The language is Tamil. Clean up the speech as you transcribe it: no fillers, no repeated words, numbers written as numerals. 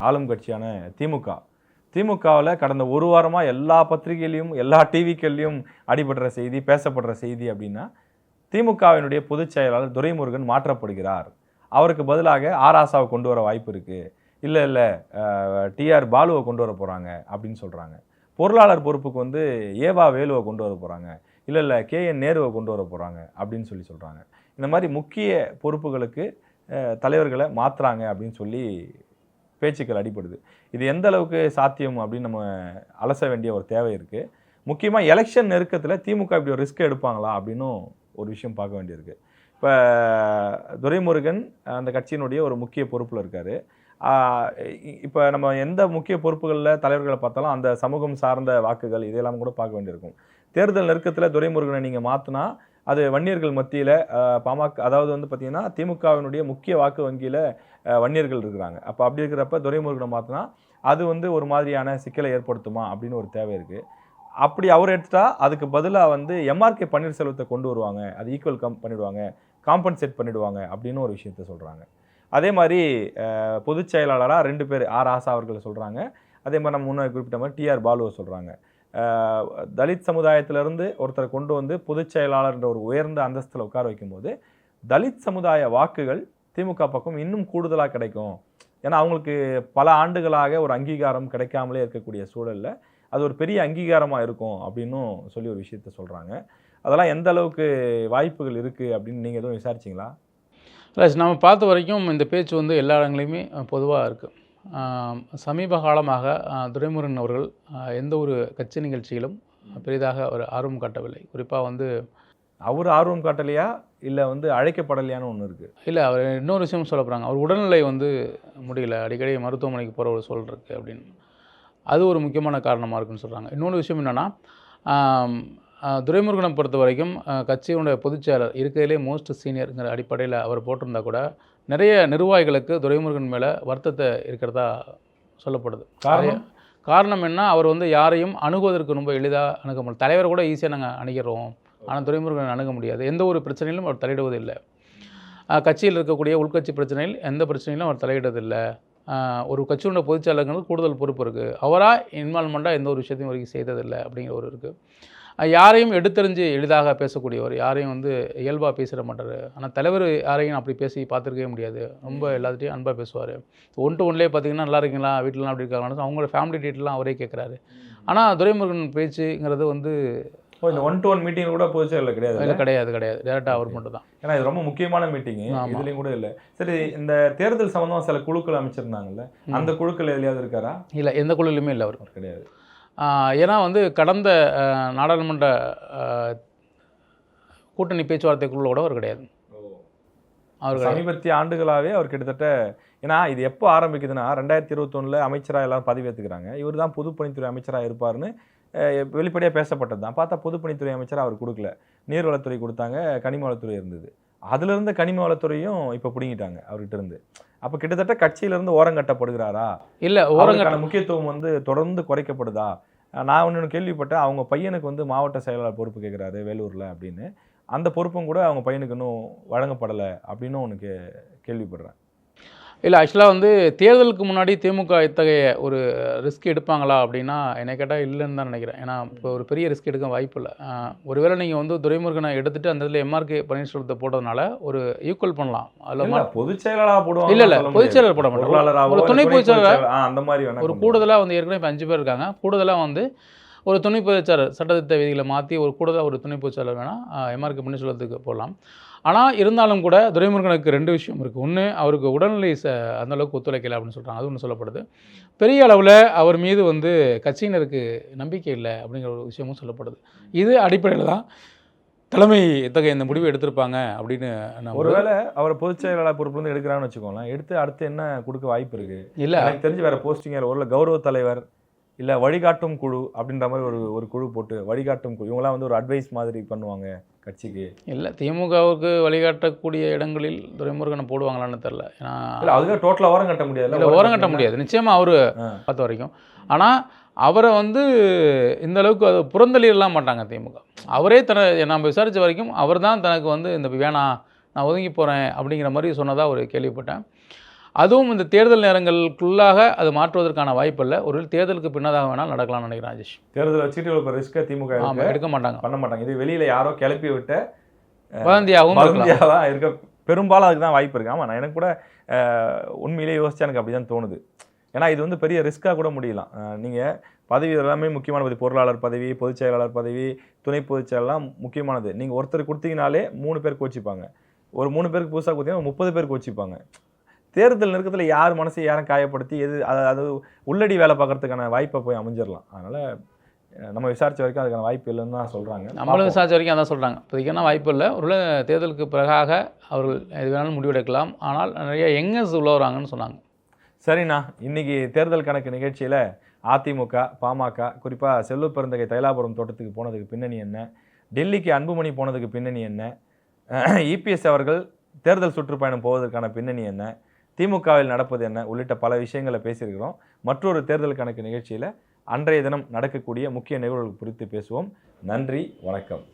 ஆளும் கட்சியான திமுகவில் கடந்த ஒரு வாரமாக எல்லா பத்திரிகையிலையும் எல்லா டிவிக்கள்லையும் அடிபடுற செய்தி, பேசப்படுற செய்தி அப்படின்னா திமுகவினுடைய பொதுச் செயலாளர் துரைமுருகன் மாற்றப்படுகிறார், அவருக்கு பதிலாக ஆராசாவை கொண்டு வர வாய்ப்பு இருக்குது, இல்லை டிஆர் பாலுவை கொண்டு வர போகிறாங்க அப்படின்னு சொல்கிறாங்க. பொருளாளர் பொறுப்புக்கு வந்து ஏவா வேலுவை கொண்டு வர போகிறாங்க, இல்லை கேஎன் நேருவை கொண்டு வர போகிறாங்க அப்படின்னு சொல்கிறாங்க. இந்த மாதிரி முக்கிய பொறுப்புகளுக்கு தலைவர்களை மாற்றுறாங்க அப்படின்னு சொல்லி பேச்சுக்கள் அடிப்படுது. இது எந்த அளவுக்கு சாத்தியம் அப்படின்னு நம்ம அலச வேண்டிய ஒரு தேவை இருக்குது. முக்கியமாக எலெக்ஷன் நெருக்கத்தில் திமுக இப்படி ஒரு ரிஸ்க் எடுப்பாங்களா அப்படின்னும் ஒரு விஷயம் பார்க்க வேண்டியிருக்கு. இப்போ துரைமுருகன் அந்த கட்சியினுடைய ஒரு முக்கிய பொறுப்பில் இருக்கார். இப்போ நம்ம எந்த முக்கிய பொறுப்புகளில் தலைவர்களை பார்த்தாலும் அந்த சமூகம் சார்ந்த வாக்குகள் இதெல்லாம் கூட பார்க்க வேண்டியிருக்கும். தேர்தல் நெருக்கத்தில் துரைமுருகனை நீங்கள் மாற்றினா அது வன்னியர்கள் மத்தியில் பாமக, அதாவது வந்து பார்த்திங்கன்னா திமுகவினுடைய முக்கிய வாக்கு வங்கியில் வன்னியர்கள் இருக்கிறாங்க. அப்போ அப்படி இருக்கிறப்ப துரைமுருகனை மாற்றினா அது வந்து ஒரு மாதிரியான சிக்கலை ஏற்படுத்துமா அப்படின்னு ஒரு தேவை இருக்குது. அப்படி அவர் எடுத்துட்டா அதுக்கு பதிலாக வந்து எம்ஆர்கே பன்னீர்செல்வத்தை கொண்டு வருவாங்க, அது ஈக்குவல் பண்ணிடுவாங்க, காம்பன்சேட் பண்ணிடுவாங்க அப்படின்னு ஒரு விஷயத்த சொல்கிறாங்க. அதே மாதிரி பொதுச் செயலாளராக 2 பேர் ஆசா அவர்களை சொல்கிறாங்க. அதே மாதிரி நம்ம முன்னாடி குறிப்பிட்ட மாதிரி டிஆர் பாலுவை சொல்கிறாங்க. தலித் சமுதாயத்திலிருந்து ஒருத்தரை கொண்டு வந்து பொதுச் செயலாளர்ன்ற ஒரு உயர்ந்த அந்தஸ்தில் உட்கார வைக்கும்போது தலித் சமுதாய வாக்குகள் திமுக பக்கம் இன்னும் கூடுதலாக கிடைக்கும். ஏன்னா அவங்களுக்கு பல ஆண்டுகளாக ஒரு அங்கீகாரம் கிடைக்காமலே இருக்கக்கூடிய சூழலில் அது ஒரு பெரிய அங்கீகாரமாக இருக்கும் அப்படின்னும் சொல்லி ஒரு விஷயத்த சொல்கிறாங்க. அதெல்லாம் எந்த அளவுக்கு வாய்ப்புகள் இருக்குது அப்படின்னு நீங்கள் எதுவும் விசாரிச்சிங்களா? இல்லை, நம்ம பார்த்த வரைக்கும் இந்த பேச்சு வந்து எல்லா இடங்களையுமே பொதுவாக இருக்குது. சமீப காலமாக துரைமுருகன் அவர்கள் எந்த ஒரு கட்சி நிகழ்ச்சியிலும் பெரிதாக ஒரு ஆர்வம் காட்டவில்லை. குறிப்பாக வந்து அவர் ஆர்வம் காட்டலையா இல்லை வந்து அழைக்கப்படலையான்னு ஒன்று இருக்குது. இல்லை, அவர் இன்னொரு விஷயம் சொல்ல போகிறாங்க. அவர் உடல்நிலை வந்து முடியல, அடிக்கடி மருத்துவமனைக்கு போகிற ஒரு சூழல் இருக்குது அப்படின்னு. அது ஒரு முக்கியமான காரணமாக இருக்குன்னு சொல்கிறாங்க. இன்னொரு விஷயம் என்னென்னா, துரைமுருகனை பொறுத்த வரைக்கும் கட்சியினுடைய பொதுச்செயலர் இருக்கிறதுலே மோஸ்ட் சீனியருங்கிற அடிப்படையில் அவர் போட்டிருந்தா கூட நிறைய நிர்வாகிகளுக்கு துரைமுருகன் மேலே வருத்தத்தை இருக்கிறதா சொல்லப்படுது. காரணம் என்ன, அவர் வந்து யாரையும் அணுகுவதற்கு ரொம்ப எளிதாக அணுக முடியும். தலைவரை கூட ஈஸியாக நாங்கள் அணுகிறோம், ஆனால் துரைமுருகன் அணுக முடியாது. எந்த ஒரு பிரச்சனையிலும் அவர் தலையிடுவதில்லை. கட்சியில் இருக்கக்கூடிய உள்கட்சி பிரச்சனையில் எந்த பிரச்சனையிலும் அவர் தலையிடுவதில்லை. ஒரு கட்சியோட பொதுச்செயலாளர்களுக்கு கூடுதல் பொறுப்பு இருக்குது. அவராக இன்வால்மெண்ட்டாக எந்த ஒரு விஷயத்தையும் வரைக்கும் செய்ததில்லை அப்படிங்கிற ஒரு இருக்குது. யாரையும் எடுத்தறிஞ்சு எளிதாக பேசக்கூடியவர், யாரையும் வந்து இயல்பாக பேசிட மாட்டார். ஆனால் தலைவர் யாரையும் அப்படி பேசி பார்த்துருக்கவே முடியாது. ரொம்ப எல்லாத்தையும் அன்பாக பேசுவார். 1 to 1லேயே பார்த்தீங்கன்னா நல்லா இருக்கீங்களா, வீட்டிலலாம் அப்படி இருக்காங்கன்னு அவங்களோட ஃபேமிலி டீட்டெயிலாம் அவரே கேட்குறாரு. ஆனால் துரைமுருகன் பேச்சுங்கிறது வந்து இந்த 1 to 1 மீட்டிங் கூட பொதுச்செயலாளர் கிடையாது. கிடையாது. டேரெக்டாக அவர் மட்டும் தான். ஏன்னா இது ரொம்ப முக்கியமான மீட்டிங், இதுலேயும் கூட இல்லை. சரி, இந்த தேர்தல் சம்பந்தமாக சில குழுக்கள் அமைச்சிருந்தாங்கல்ல, அந்த குழுக்கள் எதுலையாவது இருக்காரா? இல்லை, எந்த குழுலையுமே இல்லை, அவர் கிடையாது. ஏன்னா வந்து கடந்த நாடாளுமன்ற கூட்டணி பேச்சுவார்த்தைக்குள்ள கூட அவர் கிடையாது. அவர் சமீபத்திய ஆண்டுகளாகவே அவர் கிட்டத்தட்ட, ஏன்னா இது எப்போ ஆரம்பிக்குதுன்னா 2021 அமைச்சராக எல்லாம் பதவி ஏற்றுக்கிறாங்க. இவர் தான் பொதுப்பணித்துறை அமைச்சராக இருப்பார்னு வெளிப்படையாக பேசப்பட்டது தான். பார்த்தா பொதுப்பணித்துறை அமைச்சராக அவர் கொடுக்கல, நீர்வளத்துறை கொடுத்தாங்க, கனிம வளத்துறை இருந்தது. அதிலிருந்து கனிம வளத்துறையும் இப்போ பிடிங்கிட்டாங்க அவர்கிட்ட இருந்து. அப்போ கிட்டத்தட்ட கட்சியிலிருந்து ஓரங்கட்டப்படுகிறாரா, இல்லை ஓரங்கட்ட முக்கியத்துவம் வந்து தொடர்ந்து குறைக்கப்படுதா? நான் ஒன்று கேள்விப்பட்டேன், அவங்க பையனுக்கு வந்து மாவட்ட செயலாளர் பொறுப்பு கேட்குறாரு வேலூரில் அப்படின்னு. அந்த பொறுப்பும் கூட அவங்க பையனுக்கு இன்னும் வழங்கப்படலை அப்படின்னு ஒன்று கேள்விப்படுறேன். இல்லை, ஆக்சுவலாக வந்து தேர்தலுக்கு முன்னாடி திமுக இத்தகைய ஒரு ரிஸ்க் எடுப்பாங்களா அப்படின்னா என்னை கேட்டால் இல்லைன்னு தான் நினைக்கிறேன். ஏன்னா இப்போ ஒரு பெரிய ரிஸ்க் எடுக்க வாய்ப்பு இல்லை. ஒருவேளை நீங்கள் வந்து துரைமுருகனை எடுத்துகிட்டு அந்த இதில் எம்ஆர்கே பன்னீர்செல்வத்தை போட்டதுனால ஒரு ஈக்குவல் பண்ணலாம். அதில் பொதுச் செயலாளராக போடுவாங்க. இல்லை பொதுச் செயலாளர் போட மாட்டாங்க, ஒரு துணை பொதுச் செயலாளர் அந்த மாதிரி ஒரு கூடுதலாக வந்து ஏற்கனவே இப்போ 5 பேர் இருக்காங்க. கூடுதலாக வந்து ஒரு துணை பொதுச்செயலாளர் சட்டத்திட்ட விதிகளை மாற்றி ஒரு கூடுதலாக ஒரு துணை பொதுச்செயலாளர் வேணால் எம்ஆர்கே பன்னீர்செல்வத்துக்கு போடலாம். ஆனால் இருந்தாலும் கூட துரைமுருகனுக்கு 2 விஷயம் இருக்குது. ஒன்று, அவருக்கு உடல்நிலை அந்தளவுக்கு ஒத்துழைக்கலை அப்படின்னு சொல்கிறாங்க, அது ஒன்று சொல்லப்படுது. பெரிய அளவில் அவர் மீது வந்து கட்சியினருக்கு நம்பிக்கை இல்லை அப்படிங்கிற ஒரு விஷயமும் சொல்லப்படுது. இது அடிப்படையில் தான் தலைமை இத்தகைய இந்த முடிவு எடுத்திருப்பாங்க அப்படின்னு. ஒருவேளை அவர் பொதுச் செயலாளர் பொறுப்புலேருந்து எடுக்கிறான்னு வச்சுக்கோங்களேன், எடுத்து அடுத்து என்ன கொடுக்க வாய்ப்பு இருக்குது? இல்லை, எனக்கு தெரிஞ்சு வேறு போஸ்டிங் ஒரு கௌரவ தலைவர் இல்லை வழிகாட்டும் குழு அப்படின்ற மாதிரி ஒரு குழு போட்டு வழிகாட்டும் குழு, இவங்களாம் வந்து ஒரு அட்வைஸ் மாதிரி பண்ணுவாங்க கட்சிக்கு. இல்லை, திமுகவுக்கு வழிகாட்டக்கூடிய இடங்களில் துரைமுருகனை போடுவாங்களான்னு தெரில. ஏன்னா இல்லை, அதுக்காக டோட்டலாக ஓரம் கட்ட முடியாது. இல்லை, ஓரம் கட்ட முடியாது நிச்சயமாக அவர் பார்த்த வரைக்கும். ஆனால் அவரை வந்து இந்த அளவுக்கு அது புறந்தள்ளிடலாம் மாட்டாங்க திமுக. அவரே நம்ம விசாரித்த வரைக்கும் அவர் தான் தனக்கு வந்து இந்த வேணாம் நான் ஒதுங்கி போகிறேன் அப்படிங்கிற மாதிரி சொன்னதாக ஒரு கேள்விப்பட்டேன். அதுவும் இந்த தேர்தல் நேரங்களுக்குள்ளாக அது மாற்றுவதற்கான வாய்ப்பு இல்லை. ஒரு தேர்தலுக்கு பின்னதாக வேணால் நடக்கலாம்னு நினைக்கிறேன் ராஜேஷ். தேர்தல் வச்சுட்டு ஒரு ரிஸ்க்கை திமுக எடுக்க மாட்டாங்க, பண்ண மாட்டாங்க. இது வெளியில் யாரோ கிளப்பி விட்ட வதந்தியாகவும் இருக்க பெரும்பாலும் அதுக்கு தான் வாய்ப்பு இருக்குது. ஆமாம், நான் எனக்கு கூட உண்மையிலே யோசிச்சா எனக்கு அப்படி தான் தோணுது. ஏன்னா இது வந்து பெரிய ரிஸ்க்காக கூட முடியலாம். நீங்கள் பதவி எல்லாமே முக்கியமான பதவி, பொருளாளர் பதவி, பொதுச் செயலாளர் பதவி, துணை பொதுச் செயலாளர்லாம் முக்கியமானது. நீங்கள் ஒருத்தர் கொடுத்தீங்கனாலே 3 பேர் கோச்சிப்பாங்க. ஒரு 3 பேருக்கு புதுசாக கொடுத்தீங்கன்னா 30 பேர் கோச்சிப்பாங்க. தேர்தல் நெருக்கத்தில் யார் மனசை யாரும் காயப்படுத்தி அது உள்ளடி வேலை பார்க்கறதுக்கான வாய்ப்பை போய் அமைஞ்சிடலாம். அதனால் நம்ம விசாரித்த வரைக்கும் அதுக்கான வாய்ப்பு இல்லைன்னு தான் சொல்கிறாங்க. நம்மளும் விசாரித்த வரைக்கும் அதான் சொல்கிறாங்க. இப்போதைக்கு வாய்ப்பு இல்லை. ஒரு தேர்தலுக்கு பிறகாக அவர்கள் எது வேணாலும் முடிவெடுக்கலாம். ஆனால் நிறைய யங்கர்ஸ் உள்ள வராங்கன்னு சொன்னாங்க. சரிண்ணா, இன்றைக்கி தேர்தல் கணக்கு நிகழ்ச்சியில் அதிமுக, பாமக, குறிப்பாக செல்வ பெருந்தகை தைலாபுரம் தோட்டத்துக்கு போனதுக்கு பின்னணி என்ன, டெல்லிக்கு அன்புமணி போனதுக்கு பின்னணி என்ன, இபிஎஸ் அவர்கள் தேர்தல் சுற்றுப்பயணம் போவதற்கான பின்னணி என்ன, திமுகவில் நடப்பது என்ன உள்ளிட்ட பல விஷயங்களை பேசியிருக்கிறோம். மற்றொரு தேர்தல் கணக்கு நிகழ்ச்சியில் அன்றைய தினம் நடக்கக்கூடிய முக்கிய நிகழ்வுகள் குறித்து பேசுவோம். நன்றி, வணக்கம்.